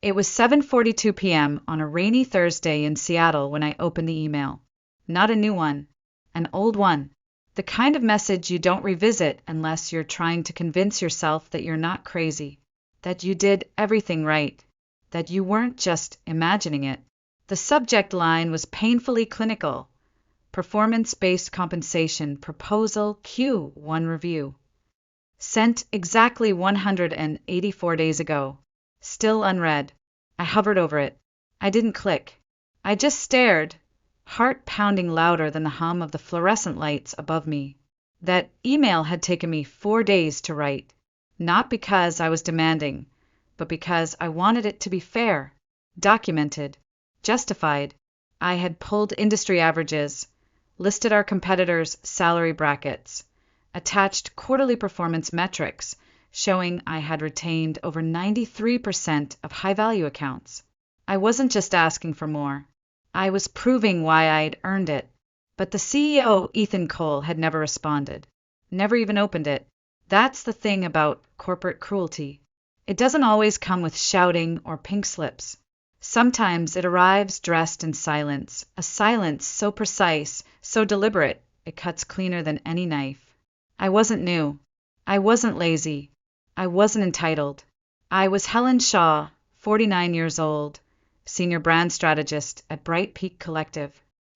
It was 7:42 p.m. on a rainy Thursday in Seattle when I opened the email. Not a new one, an old one. The kind of message you don't revisit unless you're trying to convince yourself that you're not crazy, that you did everything right, that you weren't just imagining it. The subject line was painfully clinical. Performance-based compensation proposal Q1 review. Sent exactly 184 days ago. Still unread. I hovered over it. I didn't click. I just stared, heart pounding louder than the hum of the fluorescent lights above me. That email had taken me 4 days to write. Not because I was demanding, but because I wanted it to be fair, documented, justified. I had pulled industry averages, listed our competitors' salary brackets, attached quarterly performance metrics showing I had retained over 93% of high-value accounts. I wasn't just asking for more. I was proving why I'd earned it. But the CEO, Ethan Cole, had never responded. Never even opened it. That's the thing about corporate cruelty. It doesn't always come with shouting or pink slips. Sometimes it arrives dressed in silence, a silence so precise, so deliberate, it cuts cleaner than any knife. I wasn't new. I wasn't lazy. I wasn't entitled. I was Helen Shaw, 49 years old, senior brand strategist at Bright Peak Collective.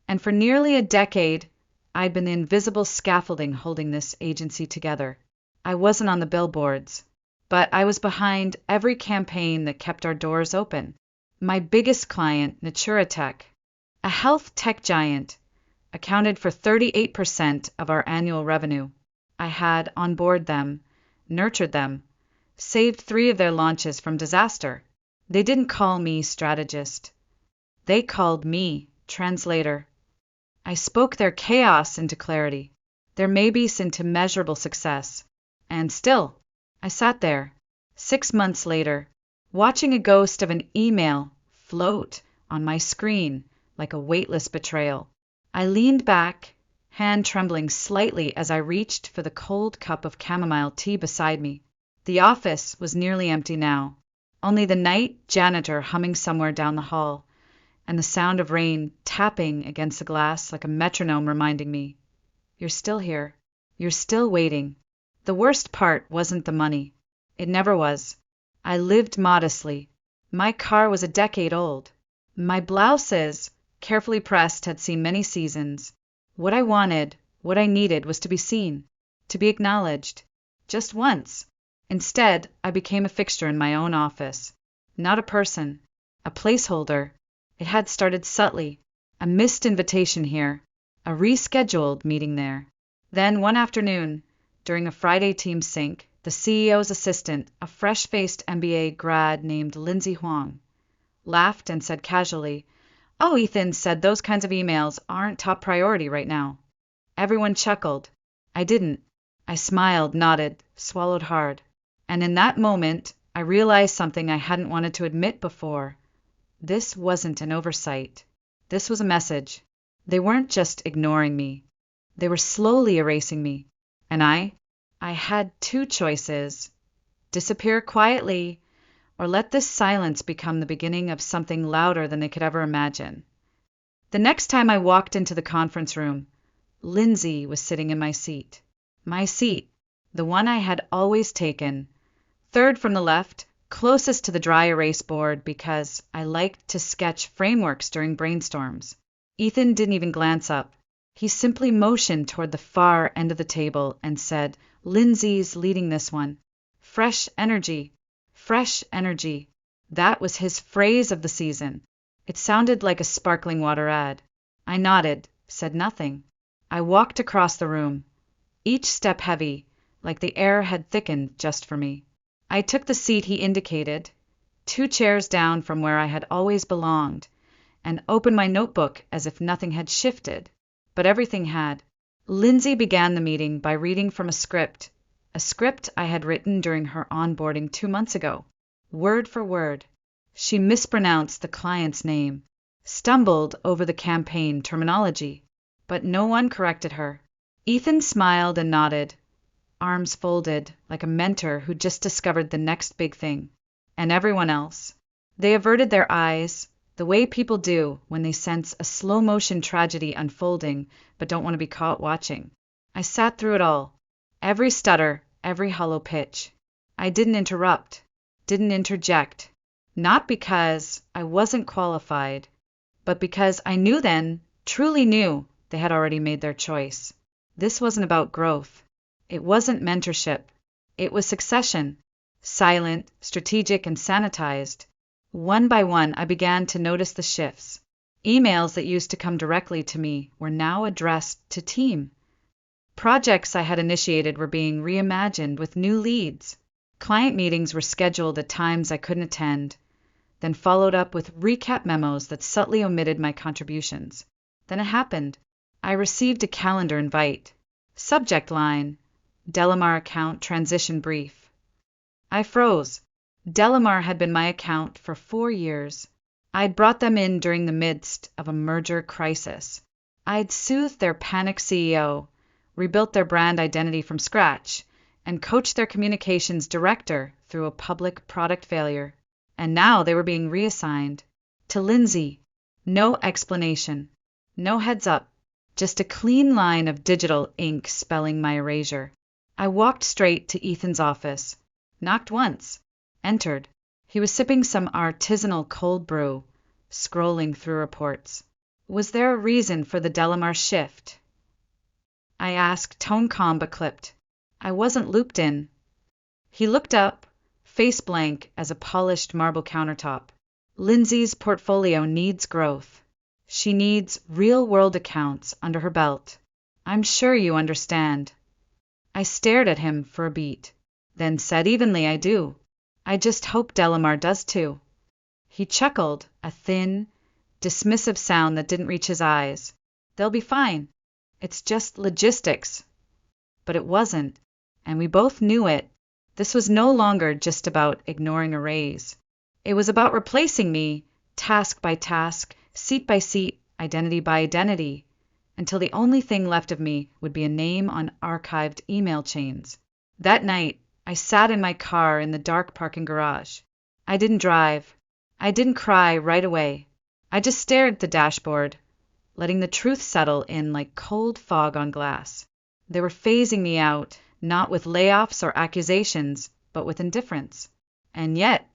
And for nearly a decade, I'd been the invisible scaffolding holding this agency together. I wasn't on the billboards, but I was behind every campaign that kept our doors open. My biggest client, Naturatech, a health tech giant, accounted for 38% of our annual revenue. I had onboarded them, nurtured them, saved 3 of their launches from disaster. They didn't call me strategist. They called me translator. I spoke their chaos into clarity, their maybes into measurable success. And still, I sat there, 6 months later, watching a ghost of an email float on my screen like a weightless betrayal. I leaned back, hand trembling slightly as I reached for the cold cup of chamomile tea beside me. The office was nearly empty now, only the night janitor humming somewhere down the hall, and the sound of rain tapping against the glass like a metronome reminding me, "You're still here. You're still waiting." The worst part wasn't the money. It never was. I lived modestly. My car was a decade old. My blouses, carefully pressed, had seen many seasons. What I wanted, what I needed was to be seen, to be acknowledged. Just once. Instead, I became a fixture in my own office. Not a person, a placeholder. It had started subtly, a missed invitation here, a rescheduled meeting there. Then one afternoon, during a Friday team sync, the CEO's assistant, a fresh-faced MBA grad named Lindsay Huang, laughed and said casually, "Oh, Ethan said those kinds of emails aren't top priority right now." Everyone chuckled. I didn't. I smiled, nodded, swallowed hard. And in that moment, I realized something I hadn't wanted to admit before. This wasn't an oversight. This was a message. They weren't just ignoring me. They were slowly erasing me. And I had 2 choices. Disappear quietly, or let this silence become the beginning of something louder than they could ever imagine. The next time I walked into the conference room, Lindsay was sitting in my seat. My seat, the one I had always taken, 3rd from the left, closest to the dry erase board because I liked to sketch frameworks during brainstorms. Ethan didn't even glance up. He simply motioned toward the far end of the table and said, "Lindsay's leading this one. Fresh energy. Fresh energy." That was his phrase of the season. It sounded like a sparkling water ad. I nodded, said nothing. I walked across the room, each step heavy, like the air had thickened just for me. I took the seat he indicated, 2 chairs down from where I had always belonged, and opened my notebook as if nothing had shifted. But everything had. Lindsay began the meeting by reading from a script I had written during her onboarding 2 months ago, word for word. She mispronounced the client's name, stumbled over the campaign terminology, but no one corrected her. Ethan smiled and nodded, arms folded like a mentor who just discovered the next big thing. And everyone else, They averted their eyes, the way people do when they sense a slow-motion tragedy unfolding but don't want to be caught watching. I sat through it all. Every stutter, every hollow pitch. I didn't interrupt, didn't interject. Not because I wasn't qualified, but because I knew then, truly knew, they had already made their choice. This wasn't about growth. It wasn't mentorship. It was succession. Silent, strategic, and sanitized. One by one, I began to notice the shifts. Emails that used to come directly to me were now addressed to team. Projects I had initiated were being reimagined with new leads. Client meetings were scheduled at times I couldn't attend, then followed up with recap memos that subtly omitted my contributions. Then it happened. I received a calendar invite. Subject line, Delamar account transition brief. I froze. Delamar had been my account for 4 years. I'd brought them in during the midst of a merger crisis. I'd soothed their panicked CEO, rebuilt their brand identity from scratch, and coached their communications director through a public product failure. And now they were being reassigned to Lindsay. No explanation, no heads up, just a clean line of digital ink spelling my erasure. I walked straight to Ethan's office, knocked once, entered. He was sipping some artisanal cold brew, scrolling through reports. Was there a reason for the Delamar shift? I asked, tone calm but clipped. I wasn't looped in. He looked up, face blank as a polished marble countertop. Lindsay's portfolio needs growth. She needs real-world accounts under her belt. I'm sure you understand. I stared at him for a beat, then said evenly, I do. I just hope Delamar does too. He chuckled, a thin, dismissive sound that didn't reach his eyes. They'll be fine. It's just logistics. But it wasn't, and we both knew it. This was no longer just about ignoring a raise. It was about replacing me, task by task, seat by seat, identity by identity, until the only thing left of me would be a name on archived email chains. That night, I sat in my car in the dark parking garage. I didn't drive. I didn't cry right away. I just stared at the dashboard, letting the truth settle in like cold fog on glass. They were phasing me out, not with layoffs or accusations, but with indifference. And yet,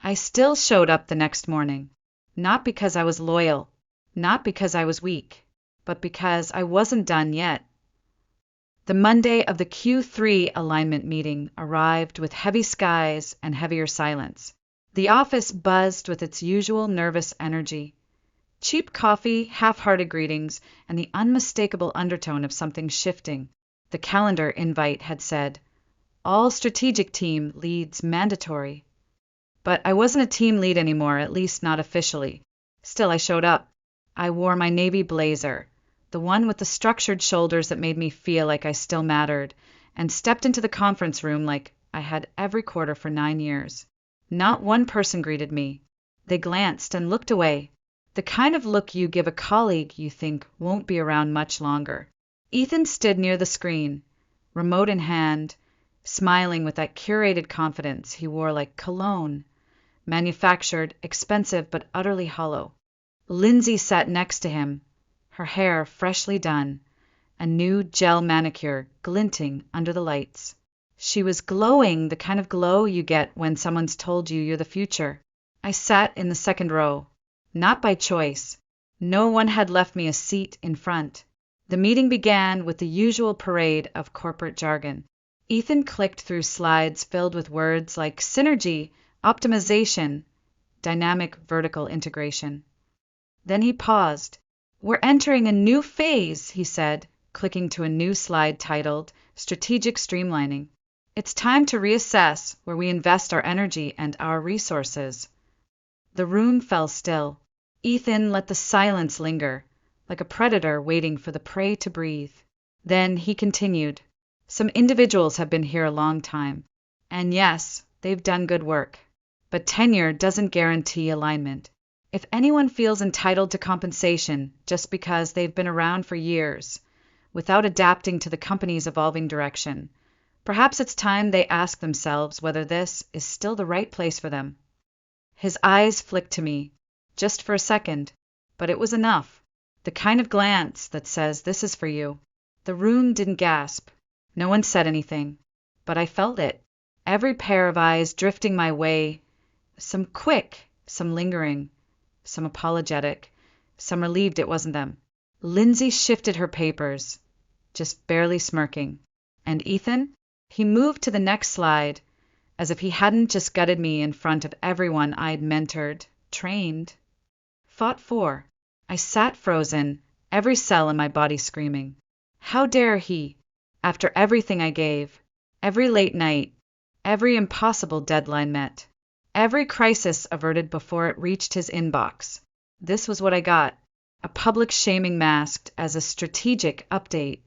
I still showed up the next morning, not because I was loyal, not because I was weak, but because I wasn't done yet. The Monday of the Q3 alignment meeting arrived with heavy skies and heavier silence. The office buzzed with its usual nervous energy. Cheap coffee, half-hearted greetings, and the unmistakable undertone of something shifting. The calendar invite had said, all strategic team leads mandatory. But I wasn't a team lead anymore, at least not officially. Still, I showed up. I wore my navy blazer, the one with the structured shoulders that made me feel like I still mattered, and stepped into the conference room like I had every quarter for 9 years. Not one person greeted me. They glanced and looked away, the kind of look you give a colleague you think won't be around much longer. Ethan stood near the screen, remote in hand, smiling with that curated confidence he wore like cologne, manufactured, expensive but utterly hollow. Lindsay sat next to him, her hair freshly done, a new gel manicure glinting under the lights. She was glowing, the kind of glow you get when someone's told you you're the future. I sat in the second row, not by choice. No one had left me a seat in front. The meeting began with the usual parade of corporate jargon. Ethan clicked through slides filled with words like synergy, optimization, dynamic vertical integration. Then he paused. We're entering a new phase, he said, clicking to a new slide titled Strategic Streamlining. It's time to reassess where we invest our energy and our resources. The room fell still. Ethan let the silence linger, like a predator waiting for the prey to breathe. Then he continued. Some individuals have been here a long time. And yes, they've done good work. But tenure doesn't guarantee alignment. If anyone feels entitled to compensation just because they've been around for years, without adapting to the company's evolving direction, perhaps it's time they ask themselves whether this is still the right place for them. His eyes flicked to me, just for a second, but it was enough. The kind of glance that says, "This is for you." The room didn't gasp. No one said anything, but I felt it. Every pair of eyes drifting my way, some quick, some lingering, some apologetic, some relieved it wasn't them. Lindsay shifted her papers, just barely smirking. And Ethan? He moved to the next slide, as if he hadn't just gutted me in front of everyone I'd mentored, trained, fought for. I sat frozen, every cell in my body screaming. How dare he, after everything I gave, every late night, every impossible deadline met, every crisis averted before it reached his inbox. This was what I got, a public shaming masked as a strategic update.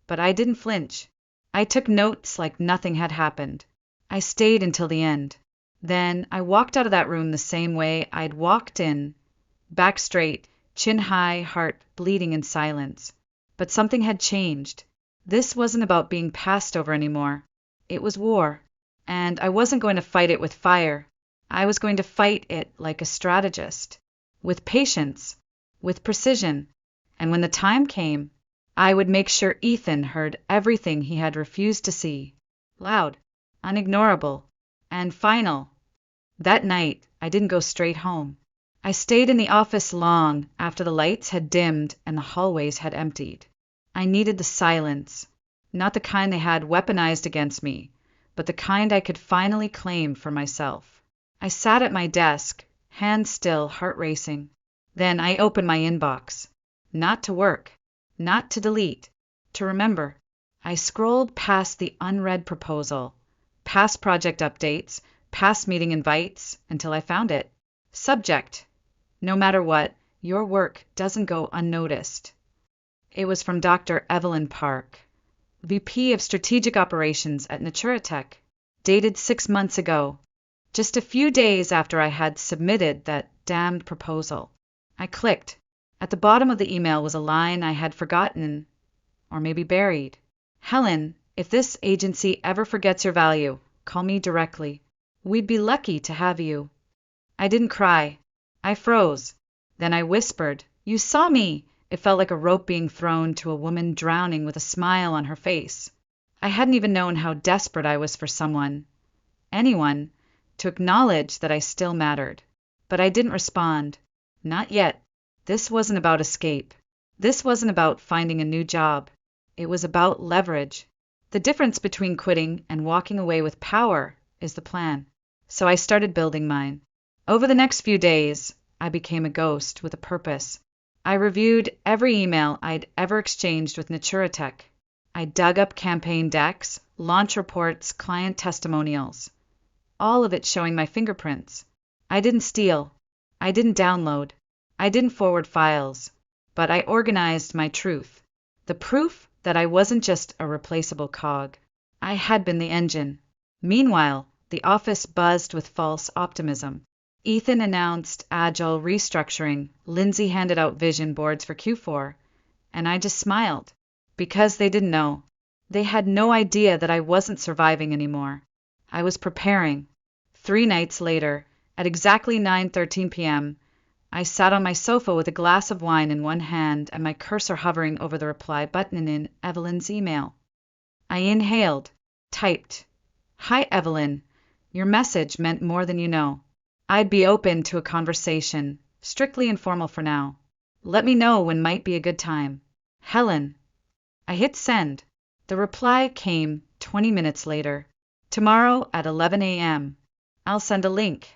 But I didn't flinch. I took notes like nothing had happened. I stayed until the end. Then I walked out of that room the same way I'd walked in, back straight, chin high, heart bleeding in silence. But something had changed. This wasn't about being passed over anymore. It was war. And I wasn't going to fight it with fire. I was going to fight it like a strategist, with patience, with precision. And when the time came, I would make sure Ethan heard everything he had refused to see. Loud, unignorable, and final. That night, I didn't go straight home. I stayed in the office long after the lights had dimmed and the hallways had emptied. I needed the silence, not the kind they had weaponized against me, but the kind I could finally claim for myself. I sat at my desk, hands still, heart racing. Then I opened my inbox. Not to work, not to delete, to remember. I scrolled past the unread proposal, past project updates, past meeting invites, until I found it. Subject: no matter what, your work doesn't go unnoticed. It was from Dr. Evelyn Park, VP of Strategic Operations at Naturatech, dated 6 months ago, just a few days after I had submitted that damned proposal. I clicked. At the bottom of the email was a line I had forgotten, or maybe buried. "Helen, if this agency ever forgets your value, call me directly. We'd be lucky to have you." I didn't cry. I froze. Then I whispered, "You saw me!" It felt like a rope being thrown to a woman drowning with a smile on her face. I hadn't even known how desperate I was for someone, anyone, to acknowledge that I still mattered. But I didn't respond. Not yet. This wasn't about escape. This wasn't about finding a new job. It was about leverage. The difference between quitting and walking away with power is the plan. So I started building mine. Over the next few days, I became a ghost with a purpose. I reviewed every email I'd ever exchanged with Naturatech. I dug up campaign decks, launch reports, client testimonials. All of it showing my fingerprints. I didn't steal. I didn't download. I didn't forward files. But I organized my truth. The proof that I wasn't just a replaceable cog. I had been the engine. Meanwhile, the office buzzed with false optimism. Ethan announced agile restructuring. Lindsay handed out vision boards for Q4. And I just smiled. Because they didn't know. They had no idea that I wasn't surviving anymore. I was preparing. 3 nights later, at exactly 9:13 p.m., I sat on my sofa with a glass of wine in one hand and my cursor hovering over the reply button in Evelyn's email. I inhaled, typed, "Hi, Evelyn. Your message meant more than you know. I'd be open to a conversation, strictly informal for now. Let me know when might be a good time. Helen." I hit send. The reply came 20 minutes later. "Tomorrow at 11 a.m. I'll send a link."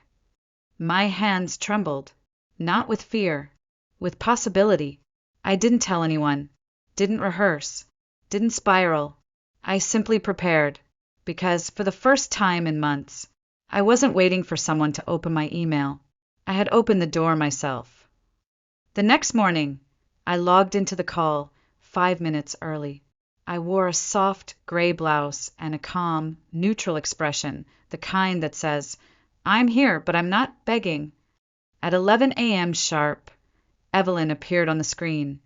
My hands trembled. Not with fear, with possibility. I didn't tell anyone, didn't rehearse, didn't spiral. I simply prepared, because for the first time in months, I wasn't waiting for someone to open my email. I had opened the door myself. The next morning, I logged into the call 5 minutes early. I wore a soft gray blouse and a calm, neutral expression, the kind that says, "I'm here, but I'm not begging." At 11 a.m. sharp, Evelyn appeared on the screen,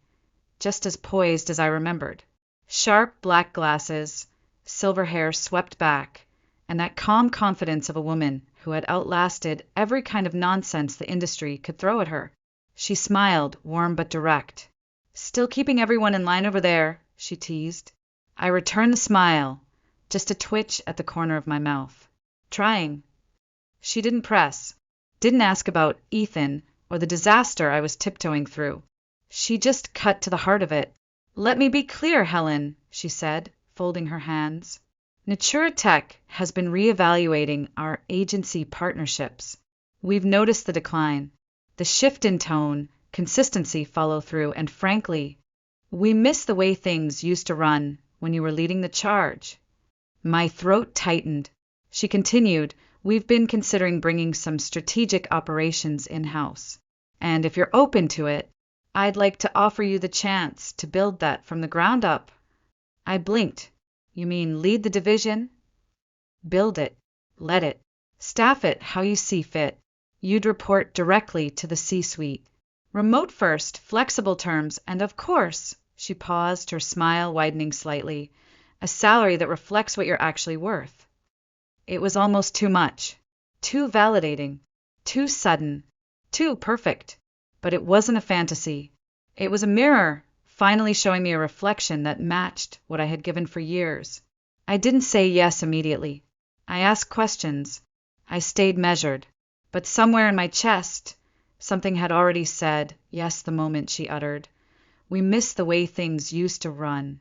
just as poised as I remembered. Sharp black glasses, silver hair swept back, and that calm confidence of a woman who had outlasted every kind of nonsense the industry could throw at her. She smiled, warm but direct. "Still keeping everyone in line over there," she teased. I returned the smile, just a twitch at the corner of my mouth. "Trying." She didn't press, didn't ask about Ethan or the disaster I was tiptoeing through. She just cut to the heart of it. "Let me be clear, Helen," she said, folding her hands. "Naturatech has been reevaluating our agency partnerships. We've noticed the decline, the shift in tone, consistency, follow through, and frankly, we miss the way things used to run when you were leading the charge." My throat tightened. She continued, "We've been considering bringing some strategic operations in-house. And if you're open to it, I'd like to offer you the chance to build that from the ground up." I blinked. "You mean lead the division?" "Build it, let it, staff it how you see fit. You'd report directly to the C-suite. Remote first, flexible terms, and of course," she paused, her smile widening slightly, "a salary that reflects what you're actually worth." It was almost too much. Too validating. Too sudden. Too perfect. But it wasn't a fantasy. It was a mirror, finally showing me a reflection that matched what I had given for years. I didn't say yes immediately. I asked questions. I stayed measured. But somewhere in my chest, something had already said yes the moment she uttered, "We miss the way things used to run."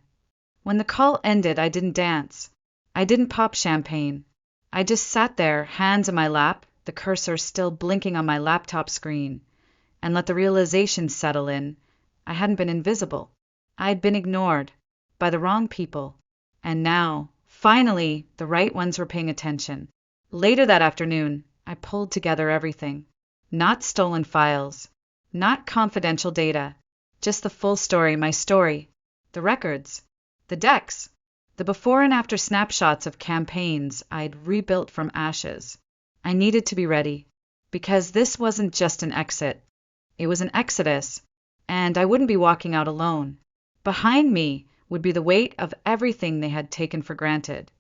When the call ended, I didn't dance. I didn't pop champagne. I just sat there, hands in my lap, the cursor still blinking on my laptop screen, and let the realization settle in. I hadn't been invisible. I'd been ignored by the wrong people. And now, finally, the right ones were paying attention. Later that afternoon, I pulled together everything. Not stolen files, not confidential data, just the full story, my story, the records, the decks, the before and after snapshots of campaigns I'd rebuilt from ashes. I needed to be ready, because this wasn't just an exit. It was an exodus, and I wouldn't be walking out alone. Behind me would be the weight of everything they had taken for granted.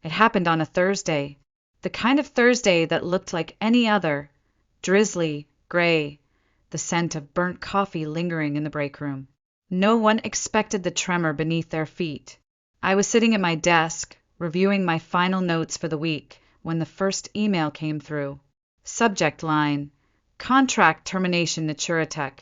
It happened on a Thursday, the kind of Thursday that looked like any other, drizzly, gray, the scent of burnt coffee lingering in the break room. No one expected the tremor beneath their feet. I was sitting at my desk, reviewing my final notes for the week, when the first email came through. Subject line: Contract termination Naturatech.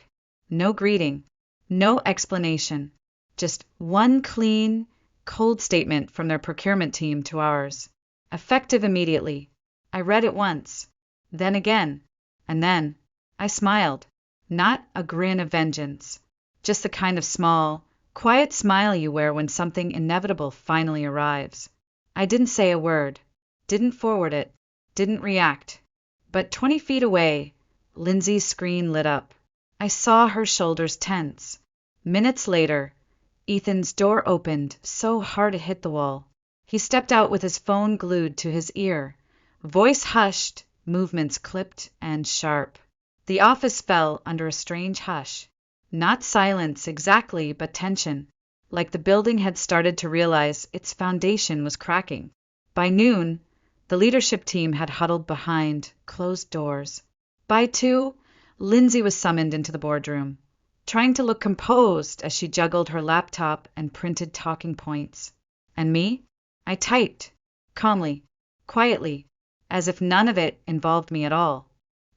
No greeting, no explanation, just one clean, cold statement from their procurement team to ours. Effective immediately. I read it once, then again, and then I smiled. Not a grin of vengeance, just the kind of small, quiet smile you wear when something inevitable finally arrives. I didn't say a word, didn't forward it, didn't react. But 20 feet away, Lindsay's screen lit up. I saw her shoulders tense. Minutes later, Ethan's door opened so hard it hit the wall. He stepped out with his phone glued to his ear. Voice hushed, movements clipped and sharp. The office fell under a strange hush. Not silence exactly, but tension, like the building had started to realize its foundation was cracking. By noon, the leadership team had huddled behind closed doors. By 2, Lindsay was summoned into the boardroom, trying to look composed as she juggled her laptop and printed talking points. And me? I typed, calmly, quietly, as if none of it involved me at all.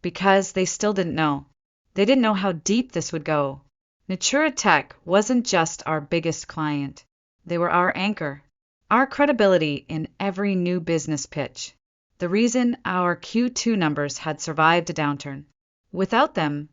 Because they still didn't know. They didn't know how deep this would go. Naturatech wasn't just our biggest client. They were our anchor, our credibility in every new business pitch. The reason our Q2 numbers had survived a downturn. Without them,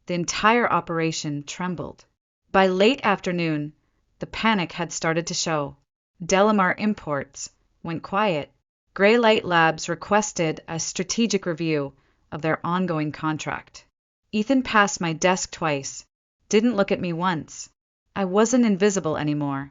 the entire operation trembled. By late afternoon, the panic had started to show. Delamar Imports went quiet. Greylight Labs requested a strategic review of their ongoing contract. Ethan passed my desk twice, didn't look at me once. I wasn't invisible anymore.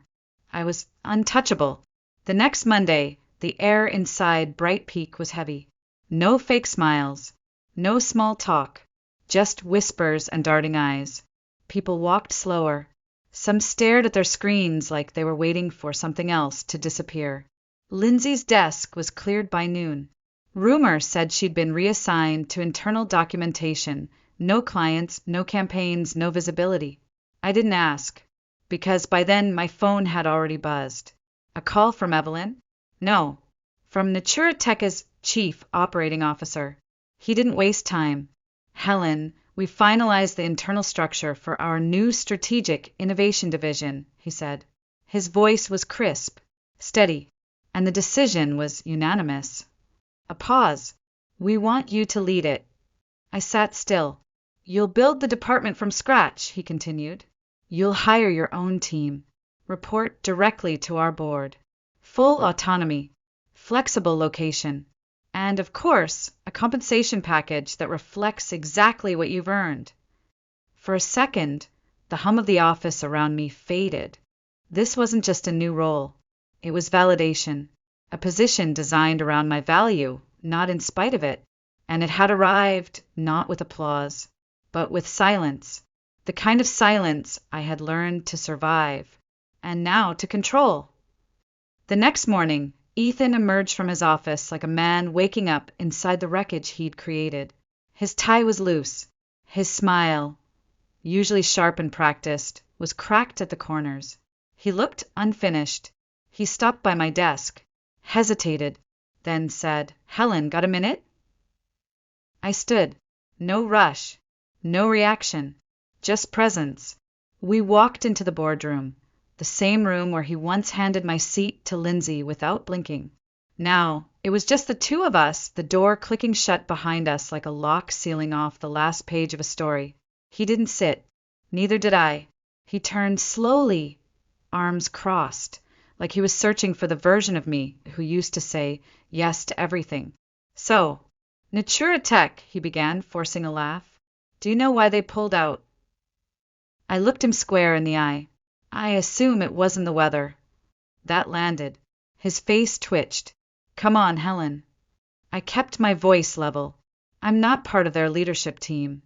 I was untouchable. The next Monday, the air inside Bright Peak was heavy. No fake smiles, no small talk, just whispers and darting eyes. People walked slower. Some stared at their screens like they were waiting for something else to disappear. Lindsay's desk was cleared by noon. Rumor said she'd been reassigned to internal documentation. No clients, no campaigns, no visibility. I didn't ask, because by then my phone had already buzzed. A call from Evelyn? No, from Naturateca's chief operating officer. He didn't waste time. Helen, we finalized the internal structure for our new strategic innovation division, he said. His voice was crisp, steady, and the decision was unanimous. A pause. We want you to lead it. I sat still. You'll build the department from scratch, he continued. You'll hire your own team. Report directly to our board. Full autonomy. Flexible location. And, of course, a compensation package that reflects exactly what you've earned. For a second, the hum of the office around me faded. This wasn't just a new role. It was validation. A position designed around my value, not in spite of it. And it had arrived not with applause, but with silence. The kind of silence I had learned to survive, and now to control. The next morning, Ethan emerged from his office like a man waking up inside the wreckage he'd created. His tie was loose. His smile, usually sharp and practiced, was cracked at the corners. He looked unfinished. He stopped by my desk, hesitated, then said, "Helen, got a minute?" I stood. No rush, no reaction, just presence. We walked into the boardroom, the same room where he once handed my seat to Lindsay without blinking. Now, it was just the two of us, the door clicking shut behind us like a lock sealing off the last page of a story. He didn't sit. Neither did I. He turned slowly, arms crossed, like he was searching for the version of me who used to say yes to everything. So, Naturatech, he began, forcing a laugh. Do you know why they pulled out? I looked him square in the eye. I assume it wasn't the weather. That landed. His face twitched. Come on, Helen. I kept my voice level. I'm not part of their leadership team.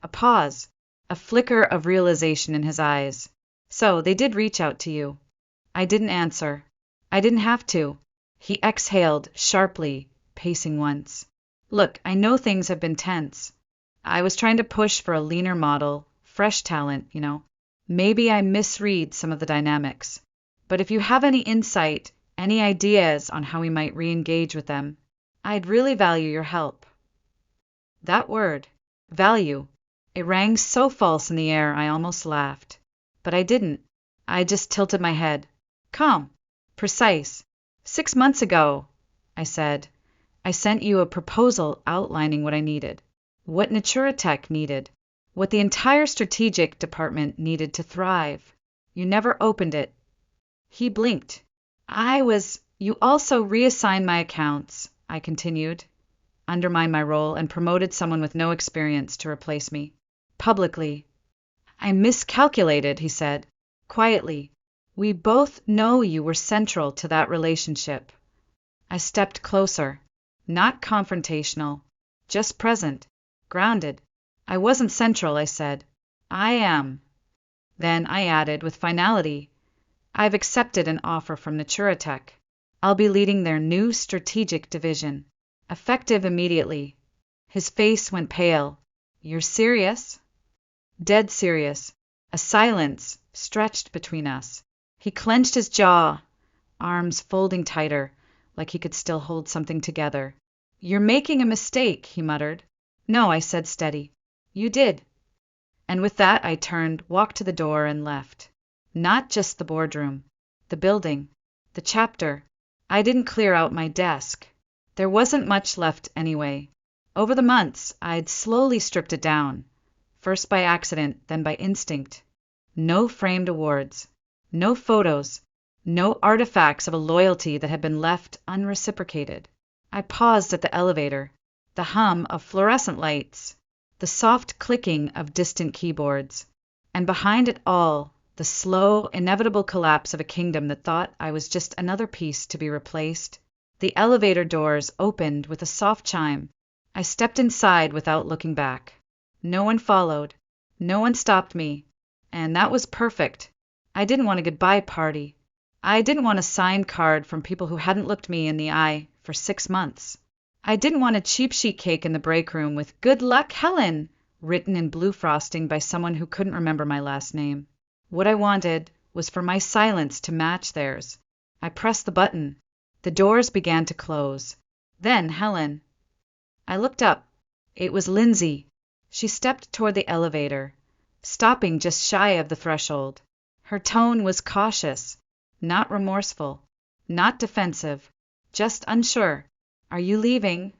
A pause. A flicker of realization in his eyes. So, they did reach out to you. I didn't answer. I didn't have to. He exhaled sharply, pacing once. Look, I know things have been tense. I was trying to push for a leaner model, fresh talent, you know. Maybe I misread some of the dynamics. But if you have any insight, any ideas on how we might re-engage with them, I'd really value your help. That word, value, it rang so false in the air I almost laughed. But I didn't. I just tilted my head. Calm. Precise. 6 months ago, I said, I sent you a proposal outlining what I needed, what Naturatech needed, what the entire strategic department needed to thrive. You never opened it. He blinked. You also reassigned my accounts, I continued, undermined my role, and promoted someone with no experience to replace me. Publicly. I miscalculated, he said, quietly. We both know you were central to that relationship. I stepped closer. Not confrontational, just present, grounded. I wasn't central, I said. I am. Then I added with finality, I've accepted an offer from Naturatech. I'll be leading their new strategic division, effective immediately. His face went pale. You're serious? Dead serious. A silence stretched between us. He clenched his jaw, arms folding tighter, like he could still hold something together. You're making a mistake, he muttered. No, I said steady. You did. And with that I turned, walked to the door, and left. Not just the boardroom. The building. The chapter. I didn't clear out my desk. There wasn't much left anyway. Over the months, I'd slowly stripped it down. First by accident, then by instinct. No framed awards. No photos. No artifacts of a loyalty that had been left unreciprocated. I paused at the elevator. The hum of fluorescent lights. The soft clicking of distant keyboards. And behind it all, the slow, inevitable collapse of a kingdom that thought I was just another piece to be replaced. The elevator doors opened with a soft chime. I stepped inside without looking back. No one followed. No one stopped me. And that was perfect. I didn't want a goodbye party. I didn't want a signed card from people who hadn't looked me in the eye for 6 months. I didn't want a cheap sheet cake in the break room with "Good luck, Helen" written in blue frosting by someone who couldn't remember my last name. What I wanted was for my silence to match theirs. I pressed the button. The doors began to close. Then Helen. I looked up. It was Lindsay. She stepped toward the elevator, stopping just shy of the threshold. Her tone was cautious, not remorseful, not defensive, just unsure. "Are you leaving?"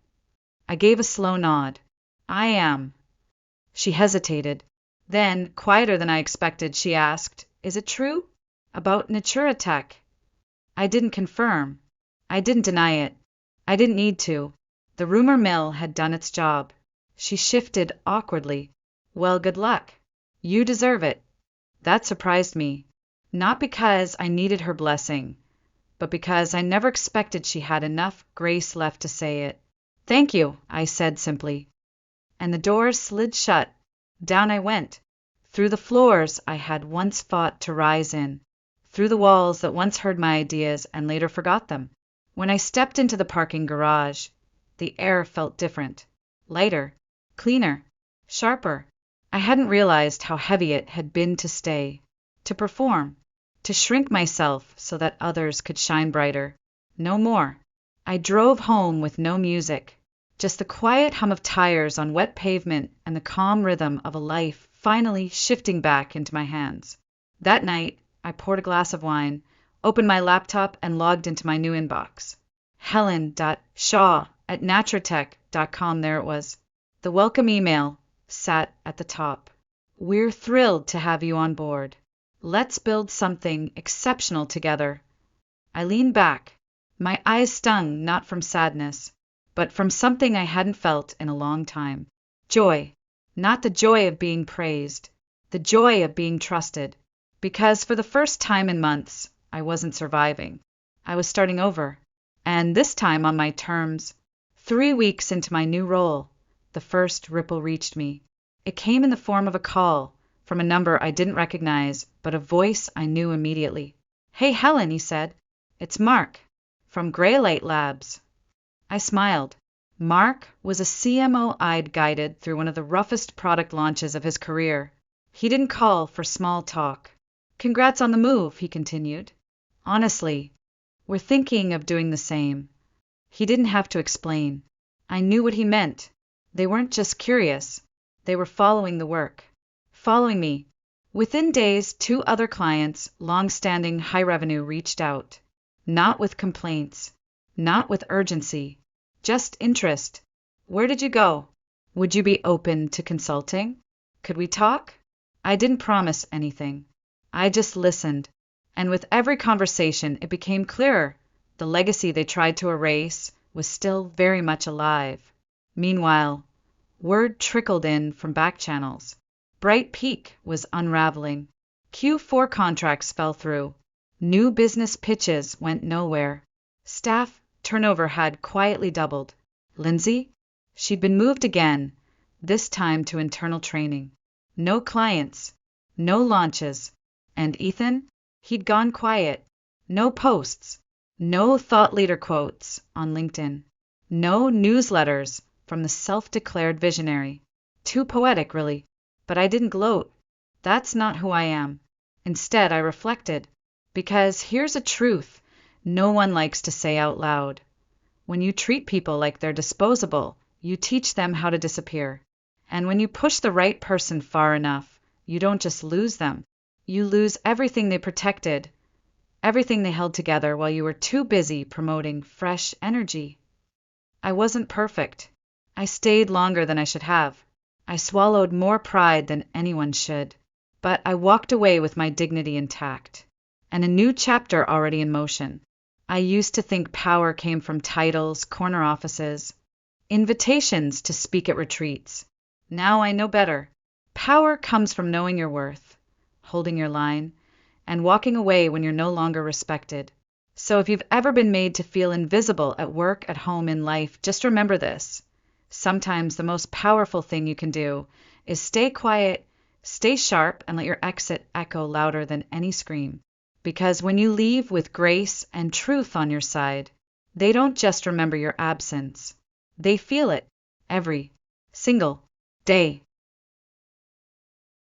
I gave a slow nod. "I am." She hesitated. Then, quieter than I expected, she asked, "Is it true? About Naturatech?" I didn't confirm. I didn't deny it. I didn't need to. The rumor mill had done its job. She shifted awkwardly. "Well, good luck. You deserve it." That surprised me. Not because I needed her blessing, but because I never expected she had enough grace left to say it. "Thank you," I said simply. And the door slid shut. Down I went, through the floors I had once fought to rise in, through the walls that once heard my ideas and later forgot them. When I stepped into the parking garage, the air felt different, lighter, cleaner, sharper. I hadn't realized how heavy it had been to stay, to perform, to shrink myself so that others could shine brighter. No more. I drove home with no music, just the quiet hum of tires on wet pavement and the calm rhythm of a life finally shifting back into my hands. That night, I poured a glass of wine, opened my laptop, and logged into my new inbox. Helen.shaw@natratech.com, there it was. The welcome email sat at the top. "We're thrilled to have you on board. Let's build something exceptional together." I leaned back. My eyes stung not from sadness, but from something I hadn't felt in a long time. Joy. Not the joy of being praised, the joy of being trusted. Because for the first time in months, I wasn't surviving. I was starting over. And this time on my terms. 3 weeks into my new role, the first ripple reached me. It came in the form of a call, from a number I didn't recognize, but a voice I knew immediately. "Hey, Helen," he said. "It's Mark, from Greylight Labs." I smiled. Mark was a CMO I'd guided through one of the roughest product launches of his career. He didn't call for small talk. "Congrats on the move," he continued. "Honestly, we're thinking of doing the same." He didn't have to explain. I knew what he meant. They weren't just curious. They were following the work. Following me. Within days, 2 other clients, long-standing high revenue, reached out. Not with complaints. Not with urgency. Just interest. "Where did you go? Would you be open to consulting? Could we talk?" I didn't promise anything. I just listened. And with every conversation, it became clearer. The legacy they tried to erase was still very much alive. Meanwhile, word trickled in from back channels. Bright Peak was unraveling. Q4 contracts fell through. New business pitches went nowhere. Staff turnover had quietly doubled. Lindsay? She'd been moved again, this time to internal training. No clients. No launches. And Ethan? He'd gone quiet. No posts. No thought leader quotes on LinkedIn. No newsletters from the self-declared visionary. Too poetic, really. But I didn't gloat. That's not who I am. Instead, I reflected. Because here's a truth no one likes to say out loud. When you treat people like they're disposable, you teach them how to disappear. And when you push the right person far enough, you don't just lose them. You lose everything they protected, everything they held together while you were too busy promoting fresh energy. I wasn't perfect. I stayed longer than I should have. I swallowed more pride than anyone should. But I walked away with my dignity intact, and a new chapter already in motion. I used to think power came from titles, corner offices, invitations to speak at retreats. Now I know better. Power comes from knowing your worth, holding your line, and walking away when you're no longer respected. So if you've ever been made to feel invisible at work, at home, in life, just remember this. Sometimes the most powerful thing you can do is stay quiet, stay sharp, and let your exit echo louder than any scream. Because when you leave with grace and truth on your side, they don't just remember your absence. They feel it every single day.